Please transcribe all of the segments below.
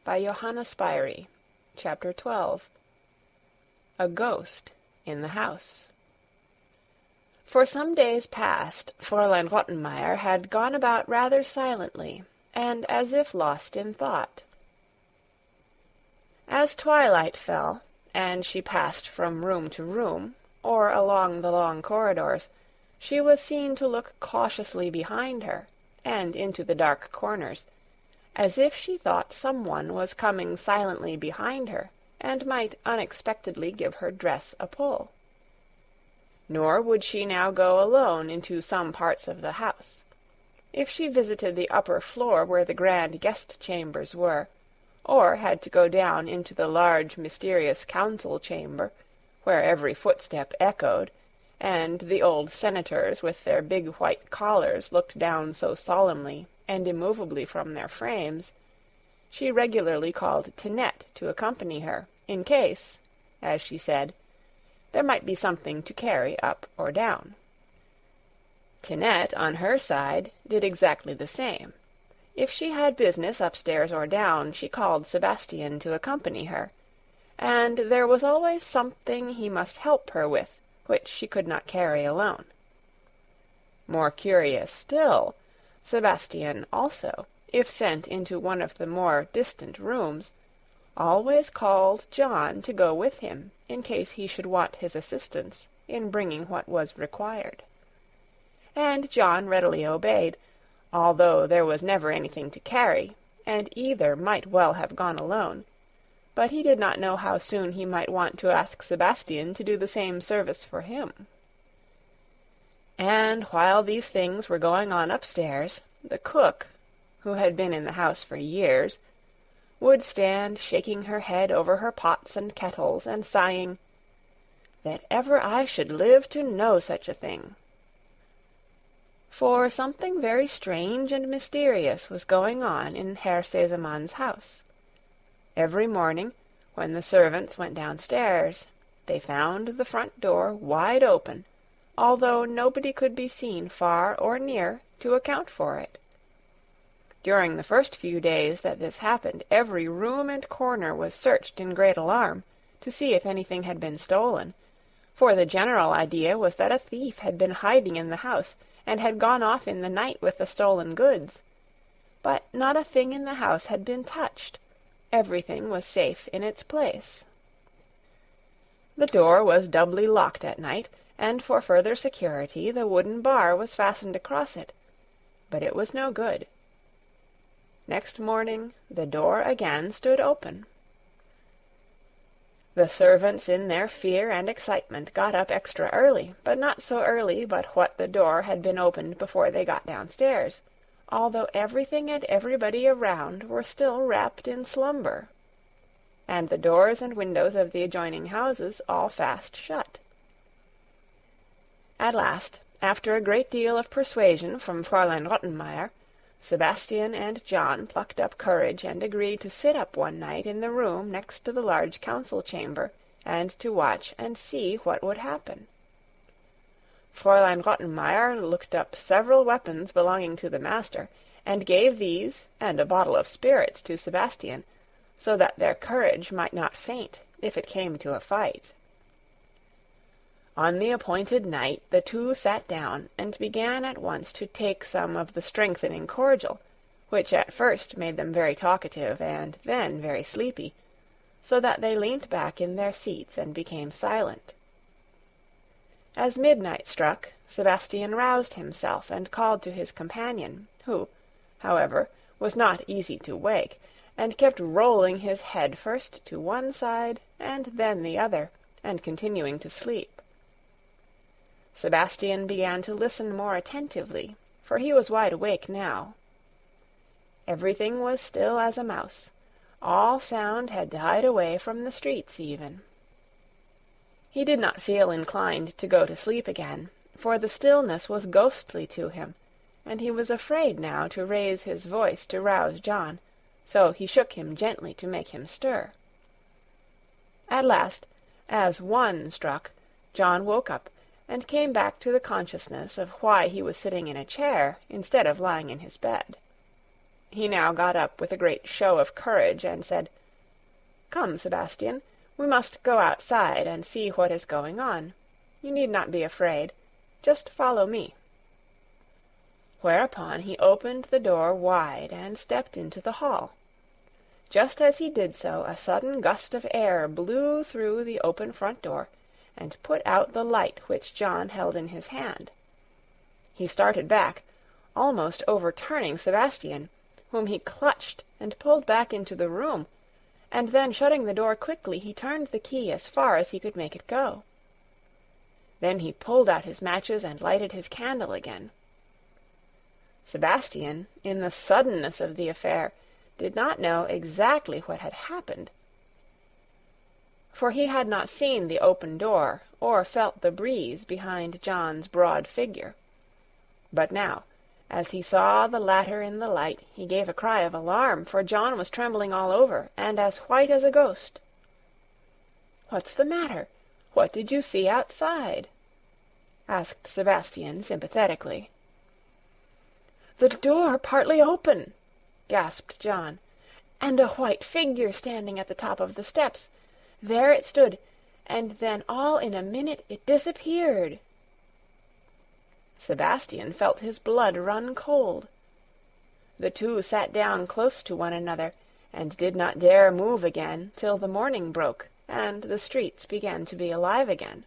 by Johanna Spyri. Chapter 12. A Ghost in the House. For some days past, Fräulein Rottenmeier had gone about rather silently, and as if lost in thought. As twilight fell, and she passed from room to room, or along the long corridors, she was seen to look cautiously behind her, and into the dark corners, as if she thought some one was coming silently behind her, and might unexpectedly give her dress a pull. Nor would she now go alone into some parts of the house. If she visited the upper floor where the grand guest-chambers were, or had to go down into the large mysterious council-chamber, where every footstep echoed, and the old senators with their big white collars looked down so solemnly and immovably from their frames, she regularly called Tinette to accompany her, in case, as she said, there might be something to carry up or down. Tinette, on her side, did exactly the same. If she had business upstairs or down, she called Sebastian to accompany her, and there was always something he must help her with, which she could not carry alone. More curious still, Sebastian also, if sent into one of the more distant rooms, always called John to go with him, in case he should want his assistance in bringing what was required. And John readily obeyed, although there was never anything to carry, and either might well have gone alone, but he did not know how soon he might want to ask Sebastian to do the same service for him. And while these things were going on upstairs, the cook, who had been in the house for years, would stand shaking her head over her pots and kettles, and sighing, "That ever I should live to know such a thing." For something very strange and mysterious was going on in Herr Sesemann's house. Every morning, when the servants went downstairs, they found the front door wide open, although nobody could be seen far or near to account for it. During the first few days that this happened, every room and corner was searched in great alarm, to see if anything had been stolen, for the general idea was that a thief had been hiding in the house, and had gone off in the night with the stolen goods. But not a thing in the house had been touched. Everything was safe in its place. The door was doubly locked at night, and for further security the wooden bar was fastened across it, but it was no good. Next morning the door again stood open. The servants in their fear and excitement got up extra early, but not so early but what the door had been opened before they got downstairs, although everything and everybody around were still wrapped in slumber, and the doors and windows of the adjoining houses all fast shut. At last, after a great deal of persuasion from Fräulein Rottenmeier, Sebastian and John plucked up courage and agreed to sit up one night in the room next to the large council-chamber, and to watch and see what would happen. Fräulein Rottenmeier looked up several weapons belonging to the master, and gave these and a bottle of spirits to Sebastian, so that their courage might not faint if it came to a fight. On the appointed night the two sat down, and began at once to take some of the strengthening cordial, which at first made them very talkative, and then very sleepy, so that they leant back in their seats and became silent. As midnight struck, Sebastian roused himself and called to his companion, who, however, was not easy to wake, and kept rolling his head first to one side and then the other, and continuing to sleep. Sebastian began to listen more attentively, for he was wide awake now. Everything was still as a mouse. All sound had died away from the streets even. He did not feel inclined to go to sleep again, for the stillness was ghostly to him, and he was afraid now to raise his voice to rouse John, so he shook him gently to make him stir. At last, as one struck, John woke up, and came back to the consciousness of why he was sitting in a chair instead of lying in his bed. He now got up with a great show of courage, and said, "Come, Sebastian, we must go outside and see what is going on. You need not be afraid. Just follow me." Whereupon he opened the door wide and stepped into the hall. Just as he did so, a sudden gust of air blew through the open front door, and put out the light which John held in his hand. He started back, almost overturning Sebastian, whom he clutched and pulled back into the room, and then shutting the door quickly, he turned the key as far as he could make it go. Then he pulled out his matches and lighted his candle again. Sebastian, in the suddenness of the affair, did not know exactly what had happened, for he had not seen the open door or felt the breeze behind John's broad figure. But now, as he saw the latter in the light, he gave a cry of alarm, for John was trembling all over, and as white as a ghost. "What's the matter? What did you see outside?" asked Sebastian sympathetically. "The door partly open," gasped John, "and a white figure standing at the top of the steps. There it stood, and then all in a minute it disappeared." Sebastian felt his blood run cold. The two sat down close to one another, and did not dare move again till the morning broke, and the streets began to be alive again.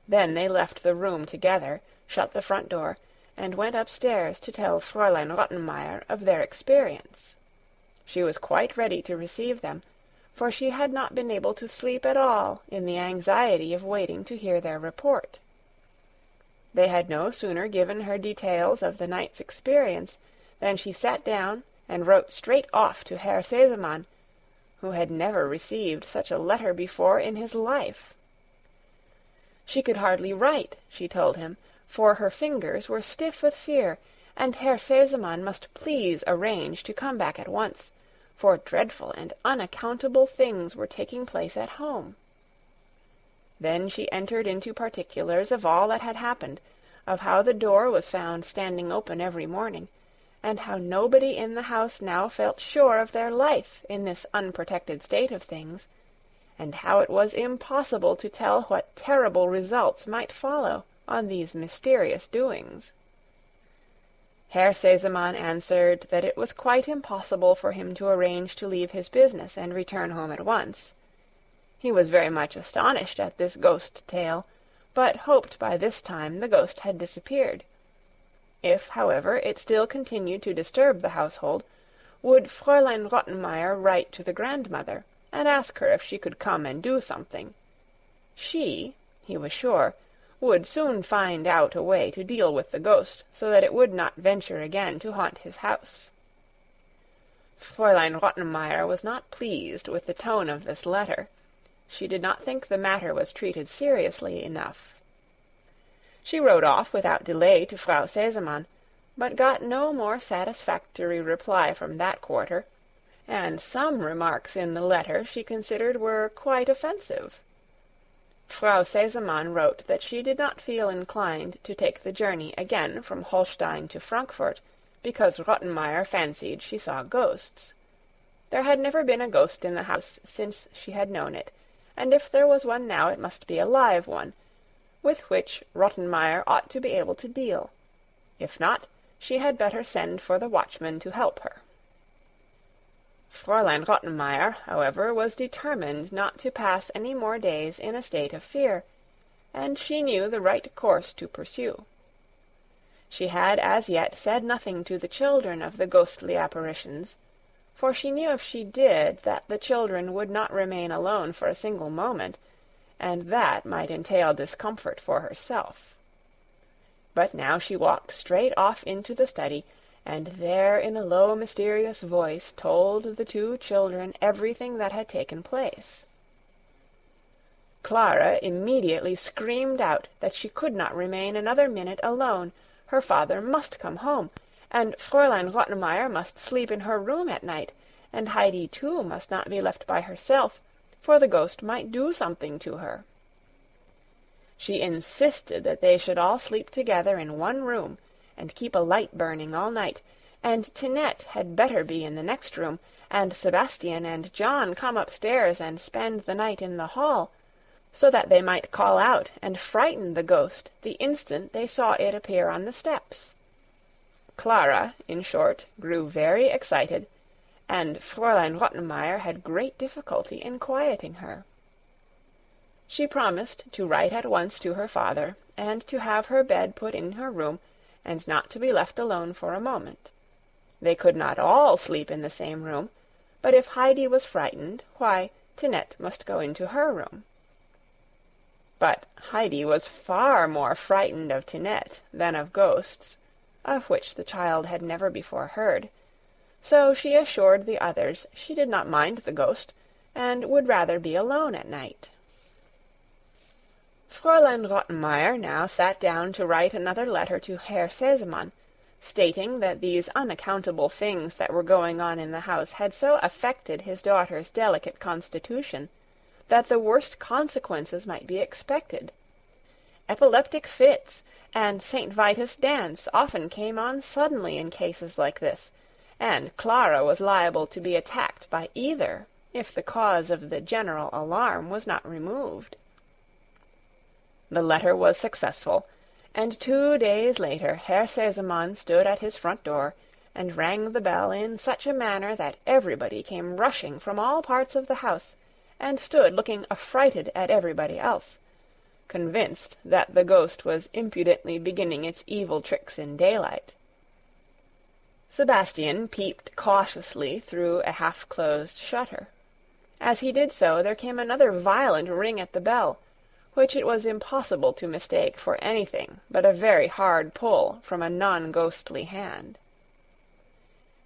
Then they left the room together, shut the front door, and went upstairs to tell Fräulein Rottenmeier of their experience. She was quite ready to receive them, for she had not been able to sleep at all in the anxiety of waiting to hear their report. They had no sooner given her details of the night's experience than she sat down and wrote straight off to Herr Sesemann, who had never received such a letter before in his life. She could hardly write, she told him, for her fingers were stiff with fear, and Herr Sesemann must please arrange to come back at once, for dreadful and unaccountable things were taking place at home. Then she entered into particulars of all that had happened, of how the door was found standing open every morning, and how nobody in the house now felt sure of their life in this unprotected state of things, and how it was impossible to tell what terrible results might follow on these mysterious doings. Herr Sesemann answered that it was quite impossible for him to arrange to leave his business and return home at once. He was very much astonished at this ghost tale, but hoped by this time the ghost had disappeared. If, however, it still continued to disturb the household, would Fräulein Rottenmeier write to the grandmother, and ask her if she could come and do something. She, he was sure, would soon find out a way to deal with the ghost, so that it would not venture again to haunt his house. Fräulein Rottenmeier was not pleased with the tone of this letter. She did not think the matter was treated seriously enough. She wrote off without delay to Frau Sesemann, but got no more satisfactory reply from that quarter, and some remarks in the letter she considered were quite offensive. Frau Sesemann wrote that she did not feel inclined to take the journey again from Holstein to Frankfurt, because Rottenmeier fancied she saw ghosts. There had never been a ghost in the house since she had known it, and if there was one now it must be a live one, with which Rottenmeier ought to be able to deal. If not, she had better send for the watchman to help her. Fräulein Rottenmeier, however, was determined not to pass any more days in a state of fear, and she knew the right course to pursue. She had as yet said nothing to the children of the ghostly apparitions, for she knew if she did that the children would not remain alone for a single moment, and that might entail discomfort for herself. But now she walked straight off into the study, and there in a low mysterious voice told the two children everything that had taken place. Clara immediately screamed out that she could not remain another minute alone. Her father must come home, and Fräulein Rottenmeier must sleep in her room at night, and Heidi too must not be left by herself, for the ghost might do something to her. She insisted that they should all sleep together in one room, and keep a light burning all night, and Tinette had better be in the next room, and Sebastian and John come upstairs and spend the night in the hall, so that they might call out and frighten the ghost the instant they saw it appear on the steps. Clara, in short, grew very excited, and Fräulein Rottenmeier had great difficulty in quieting her. She promised to write at once to her father, and to have her bed put in her room, and not to be left alone for a moment. They could not all sleep in the same room, but if Heidi was frightened, why, Tinette must go into her room. But Heidi was far more frightened of Tinette than of ghosts, of which the child had never before heard, so she assured the others she did not mind the ghost, and would rather be alone at night. Fräulein Rottenmeier now sat down to write another letter to Herr Sesemann, stating that these unaccountable things that were going on in the house had so affected his daughter's delicate constitution that the worst consequences might be expected. Epileptic fits and St. Vitus' dance often came on suddenly in cases like this, and Clara was liable to be attacked by either if the cause of the general alarm was not removed. The letter was successful, and 2 days later Herr Sesemann stood at his front door and rang the bell in such a manner that everybody came rushing from all parts of the house, and stood looking affrighted at everybody else, convinced that the ghost was impudently beginning its evil tricks in daylight. Sebastian peeped cautiously through a half-closed shutter. As he did so, there came another violent ring at the bell, which it was impossible to mistake for anything but a very hard pull from a non-ghostly hand.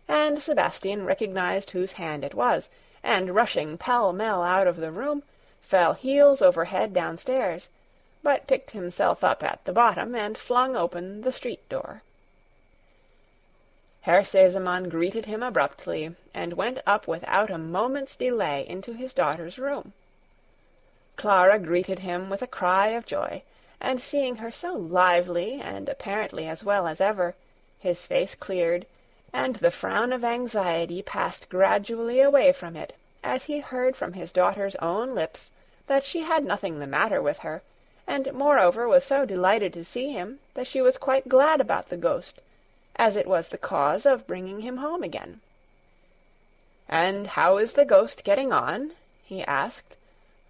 And Sebastian recognized whose hand it was, and rushing pell-mell out of the room, fell heels over head downstairs, but picked himself up at the bottom and flung open the street door. Herr Sesemann greeted him abruptly, and went up without a moment's delay into his daughter's room. Clara greeted him with a cry of joy, and seeing her so lively and apparently as well as ever, his face cleared, and the frown of anxiety passed gradually away from it, as he heard from his daughter's own lips that she had nothing the matter with her, and moreover was so delighted to see him that she was quite glad about the ghost, as it was the cause of bringing him home again. "And how is the ghost getting on?" he asked,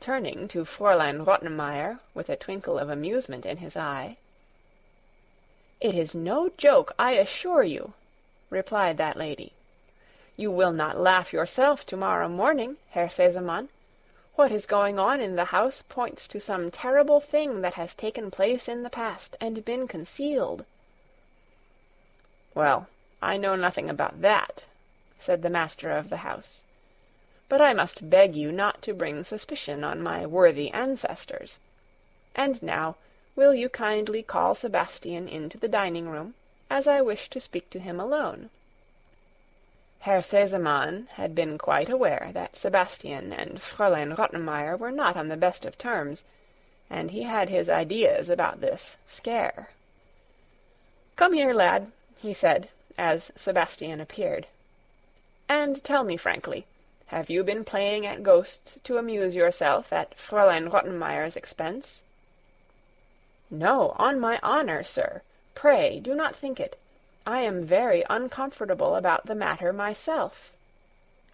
turning to Fräulein Rottenmeier with a twinkle of amusement in his eye. "It is no joke, I assure you," replied that lady. "You will not laugh yourself tomorrow morning, Herr Sesemann. What is going on in the house points to some terrible thing that has taken place in the past and been concealed." "Well, I know nothing about that," said the master of the house. "But I must beg you not to bring suspicion on my worthy ancestors. And now, will you kindly call Sebastian into the dining-room, as I wish to speak to him alone?" Herr Sesemann had been quite aware that Sebastian and Fräulein Rottenmeier were not on the best of terms, and he had his ideas about this scare. "Come here, lad," he said, as Sebastian appeared, "and tell me frankly, have you been playing at ghosts to amuse yourself at Fräulein Rottenmeier's expense?" "No, on my honor, sir. Pray do not think it. I am very uncomfortable about the matter myself,"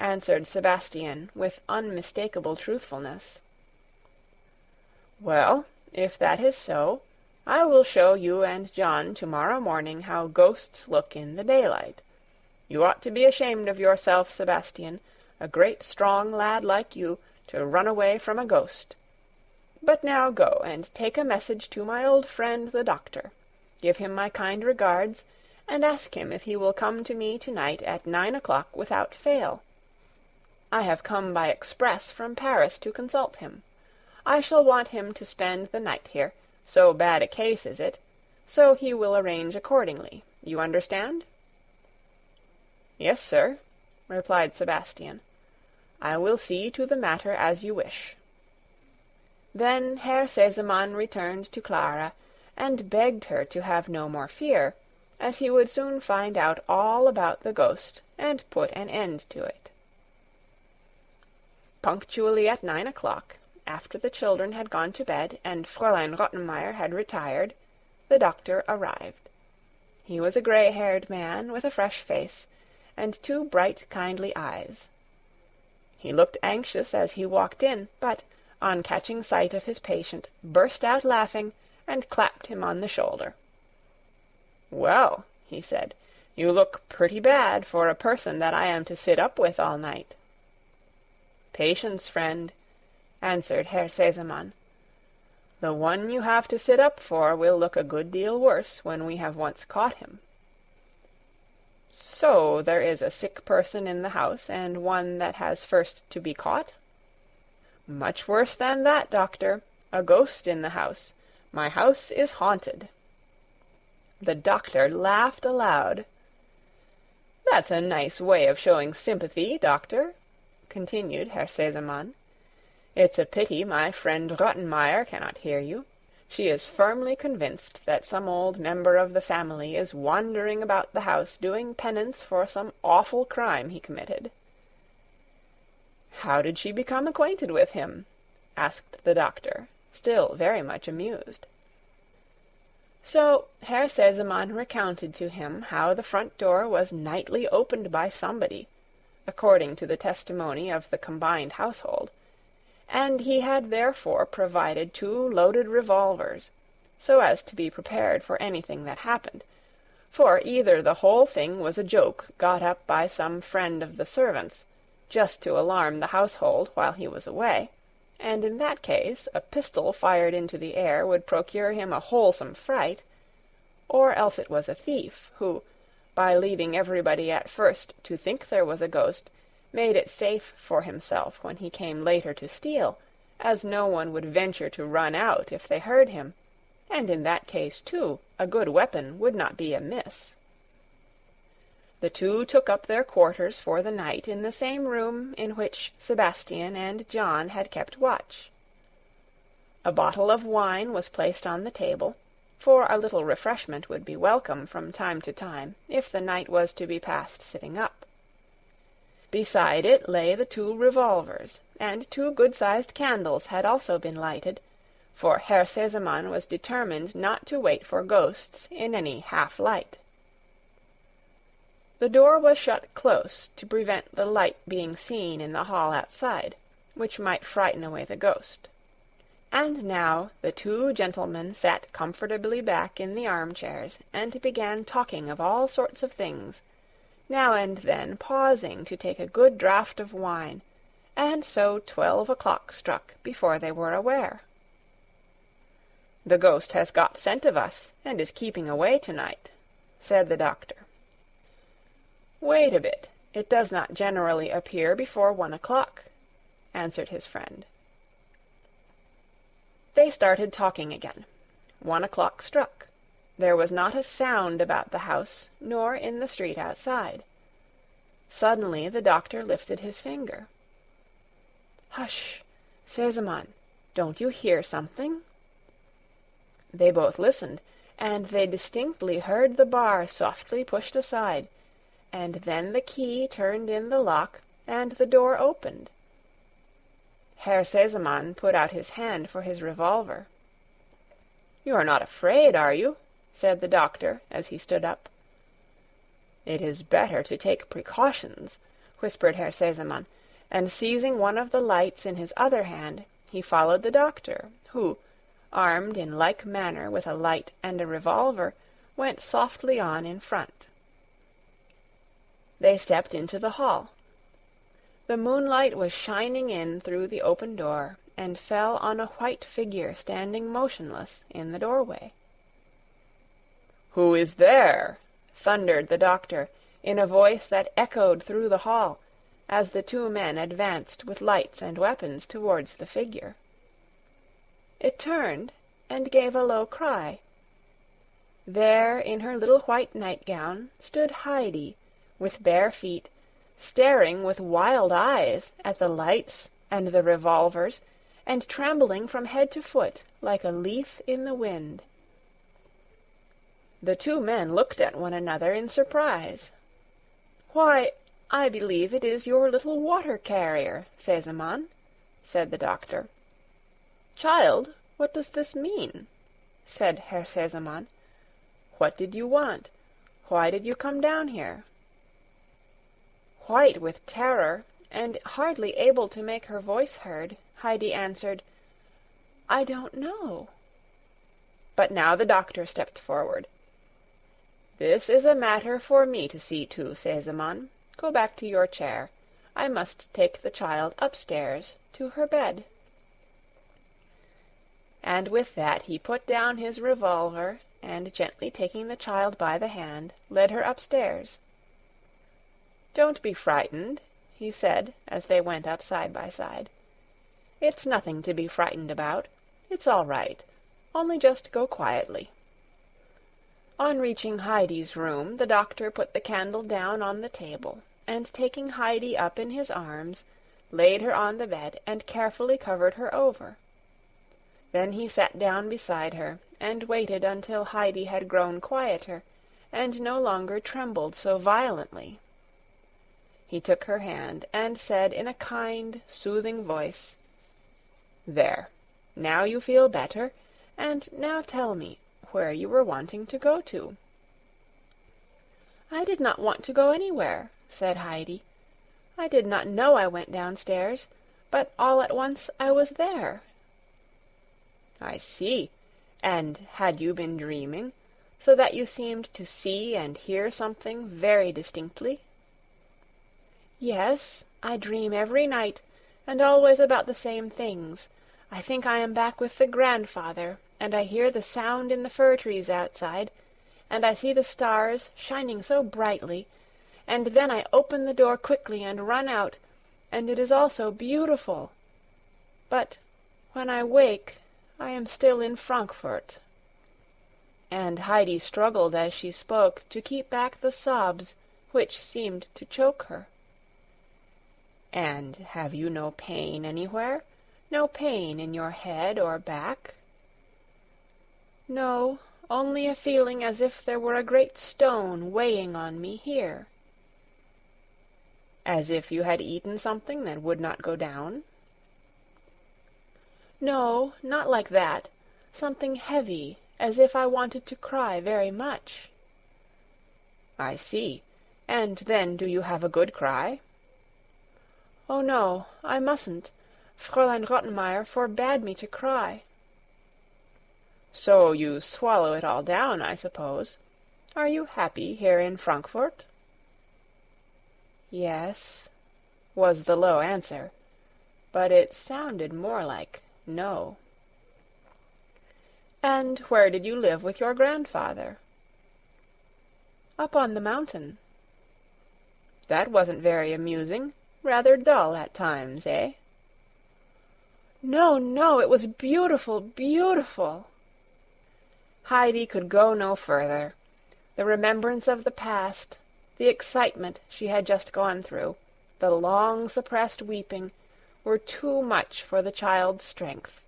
answered Sebastian with unmistakable truthfulness. "Well, if that is so, I will show you and John tomorrow morning how ghosts look in the daylight. You ought to be ashamed of yourself, Sebastian, a great strong lad like you, to run away from a ghost. But now go and take a message to my old friend the doctor. Give him my kind regards, and ask him if he will come to me tonight at 9 o'clock without fail. I have come by express from Paris to consult him. I shall want him to spend the night here, so bad a case is it, so he will arrange accordingly. You understand?" "Yes, sir," replied Sebastian. "I will see to the matter as you wish." Then Herr Sesemann returned to Clara, and begged her to have no more fear, as he would soon find out all about the ghost and put an end to it. Punctually at 9 o'clock, after the children had gone to bed and Fräulein Rottenmeier had retired, the doctor arrived. He was a grey-haired man with a fresh face and 2 bright, kindly eyes. He looked anxious as he walked in, but, on catching sight of his patient, burst out laughing and clapped him on the shoulder. "Well," he said, "you look pretty bad for a person that I am to sit up with all night." "Patience, friend," answered Herr Sesemann. "The one you have to sit up for will look a good deal worse when we have once caught him." "So there is a sick person in the house, and one that has first to be caught?" "Much worse than that, doctor. A ghost in the house. My house is haunted." The doctor laughed aloud. "That's a nice way of showing sympathy, doctor," continued Herr Sesemann. "It's a pity my friend Rottenmeier cannot hear you. She is firmly convinced that some old member of the family is wandering about the house doing penance for some awful crime he committed." "How did she become acquainted with him?" asked the doctor, still very much amused. So Herr Sesemann recounted to him how the front door was nightly opened by somebody, according to the testimony of the combined household, and he had therefore provided 2 loaded revolvers, so as to be prepared for anything that happened, for either the whole thing was a joke got up by some friend of the servants, just to alarm the household while he was away, and in that case a pistol fired into the air would procure him a wholesome fright, or else it was a thief, who, by leading everybody at first to think there was a ghost, made it safe for himself when he came later to steal, as no one would venture to run out if they heard him, and in that case, too, a good weapon would not be amiss. The 2 took up their quarters for the night in the same room in which Sebastian and John had kept watch. A bottle of wine was placed on the table, for a little refreshment would be welcome from time to time if the night was to be passed sitting up. Beside it lay the 2 revolvers, and 2 good-sized candles had also been lighted, for Herr Sesemann was determined not to wait for ghosts in any half-light. The door was shut close to prevent the light being seen in the hall outside, which might frighten away the ghost. And now the 2 gentlemen sat comfortably back in the armchairs and began talking of all sorts of things, now and then pausing to take a good draught of wine, and so 12 o'clock struck before they were aware. "The ghost has got scent of us, and is keeping away tonight," said the doctor. "Wait a bit. It does not generally appear before 1 o'clock," answered his friend. They started talking again. 1 o'clock struck. There was not a sound about the house, nor in the street outside. Suddenly the doctor lifted his finger. "Hush, Sesemann, don't you hear something?" They both listened, and they distinctly heard the bar softly pushed aside, and then the key turned in the lock, and the door opened. Herr Sesemann put out his hand for his revolver. "You are not afraid, are you?" said the doctor as he stood up. "It is better to take precautions," whispered Herr Sesemann, and seizing one of the lights in his other hand, he followed the doctor, who, armed in like manner with a light and a revolver, went softly on in front. They stepped into the hall. The moonlight was shining in through the open door, and fell on a white figure standing motionless in the doorway. "Who is there?" thundered the doctor, in a voice that echoed through the hall, as the 2 men advanced with lights and weapons towards the figure. It turned and gave a low cry. There, in her little white nightgown, stood Heidi, with bare feet, staring with wild eyes at the lights and the revolvers, and trembling from head to foot like a leaf in the wind. The two men looked at one another in surprise. "Why, I believe it is your little water-carrier, Sesemann," said the doctor. "Child, what does this mean?" said Herr Sesemann. "What did you want? Why did you come down here?" White with terror, and hardly able to make her voice heard, Heidi answered, "I don't know." But now the doctor stepped forward. "This is a matter for me to see to, Sesemann. Go back to your chair. I must take the child upstairs to her bed." And with that he put down his revolver, and gently taking the child by the hand, led her upstairs. "Don't be frightened," he said, as they went up side by side. "It's nothing to be frightened about. It's all right. Only just go quietly." On reaching Heidi's room, the doctor put the candle down on the table, and taking Heidi up in his arms, laid her on the bed and carefully covered her over. Then he sat down beside her, and waited until Heidi had grown quieter, and no longer trembled so violently. He took her hand, and said in a kind, soothing voice, "There, now you feel better, and now tell me where you were wanting to go to." "I did not want to go anywhere," said Heidi. "I did not know I went downstairs, but all at once I was there." "I see. And had you been dreaming, so that you seemed to see and hear something very distinctly?" "Yes, I dream every night, and always about the same things. I think I am back with the grandfather, and I hear the sound in the fir-trees outside, and I see the stars shining so brightly, and then I open the door quickly and run out, and it is all so beautiful. But when I wake, I am still in Frankfurt." And Heidi struggled as she spoke to keep back the sobs which seemed to choke her. "And have you no pain anywhere? No pain in your head or back?" "No, only a feeling as if there were a great stone weighing on me here." "As if you had eaten something that would not go down?" "No, not like that. Something heavy, as if I wanted to cry very much." "I see. And then do you have a good cry?" "Oh no, I mustn't. Fräulein Rottenmeier forbade me to cry." "So you swallow it all down, I suppose. Are you happy here in Frankfurt?" "Yes," was the low answer, but it sounded more like no. "And where did you live with your grandfather?" "Up on the mountain." "That wasn't very amusing. Rather dull at times, eh?" "No, no, it was beautiful, beautiful." Heidi could go no further. The remembrance of the past, the excitement she had just gone through, the long-suppressed weeping, were too much for the child's strength.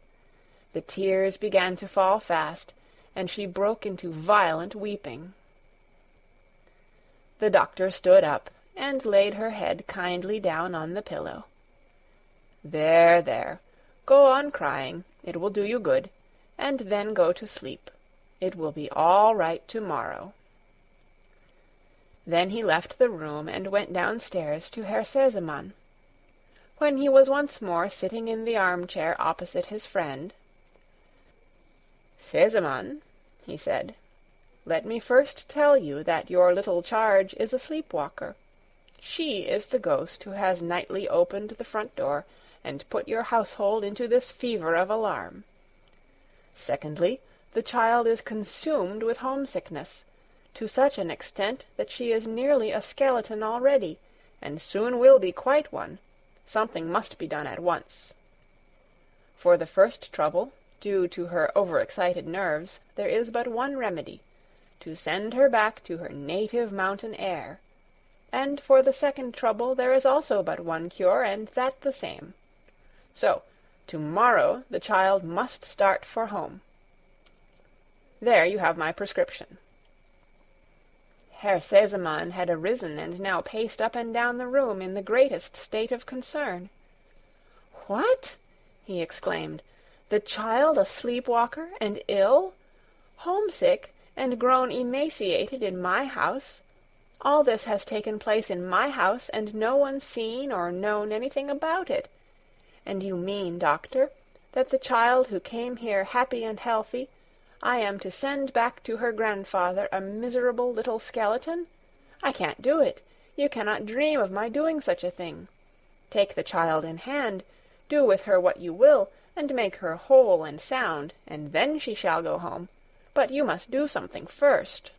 The tears began to fall fast, and she broke into violent weeping. The doctor stood up, and laid her head kindly down on the pillow. "There, there. Go on crying. It will do you good. And then go to sleep. It will be all right tomorrow." Then he left the room and went downstairs to Herr Sesemann. When he was once more sitting in the armchair opposite his friend, "Sesemann," he said, "let me first tell you that your little charge is a sleep-walker. She is the ghost who has nightly opened the front door and put your household into this fever of alarm. Secondly, the child is consumed with homesickness, to such an extent that she is nearly a skeleton already, and soon will be quite one. Something must be done at once. For the first trouble, due to her overexcited nerves, there is but one remedy, to send her back to her native mountain air. And for the second trouble there is also but one cure, and that the same. So, tomorrow the child must start for home. There you have my prescription." Herr Sesemann had arisen and now paced up and down the room in the greatest state of concern. "What!" he exclaimed. "The child a sleep-walker and ill? Homesick and grown emaciated in my house? All this has taken place in my house, and no one seen or known anything about it. And you mean, doctor, that the child who came here happy and healthy, I am to send back to her grandfather a miserable little skeleton? I can't do it. You cannot dream of my doing such a thing. Take the child in hand, do with her what you will, and make her whole and sound, and then she shall go home. But you must do something first."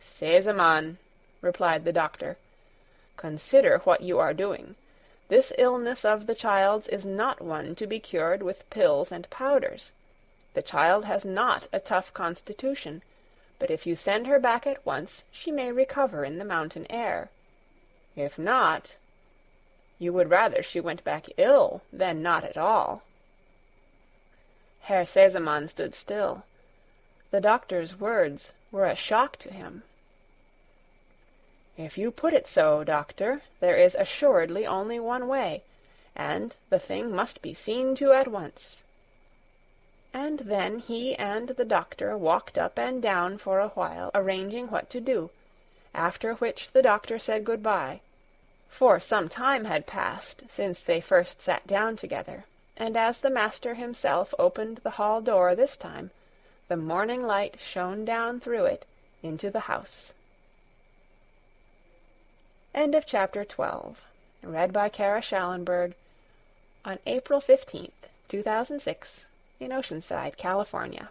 "Sesemann," replied the doctor, "consider what you are doing. This illness of the child's is not one to be cured with pills and powders. The child has not a tough constitution, but if you send her back at once, she may recover in the mountain air. If not, you would rather she went back ill than not at all." Herr Sesemann stood still. The doctor's words were a shock to him. "If you put it so, doctor, there is assuredly only one way, and the thing must be seen to at once." And then he and the doctor walked up and down for a while, arranging what to do, after which the doctor said good-bye, for some time had passed since they first sat down together, and as the master himself opened the hall door this time, the morning light shone down through it into the house. End of Chapter 12. Read by Kara Schallenberg on April 15th, 2006, in Oceanside, California.